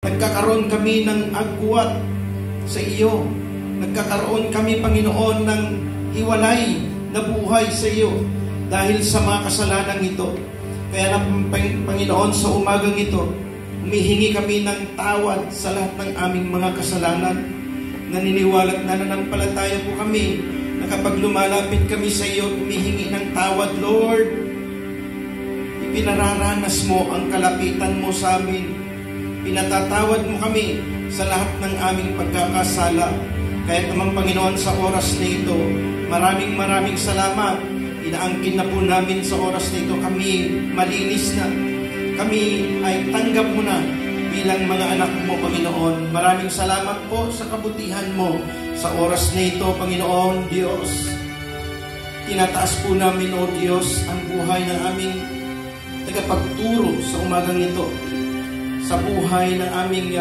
Nagkakaroon kami ng agwat sa iyo. Nagkakaroon kami, Panginoon, ng hiwalay na buhay sa iyo dahil sa mga kasalanan ito. Kaya na, Panginoon, sa umagang ito, humihingi kami ng tawad sa lahat ng aming mga kasalanan. Naniniwala at nananampalataya po kami na kapag lumalapit kami sa iyo, humihingi ng tawad, Lord. Ipinararanas mo ang kalapitan mo sa amin. Pinatatawad mo kami sa lahat ng aming pagkakasala. Kaya naman, Panginoon, sa oras na ito, maraming salamat. Inaangkin na po namin sa oras na ito, kami malinis na. Kami ay tanggap mo na bilang mga anak mo, Panginoon. Maraming salamat po sa kabutihan mo sa oras na ito, Panginoon, Diyos. Tinataas po namin, O Diyos, ang buhay ng aming tagapagturo sa umagang ito, sa buhay ng aming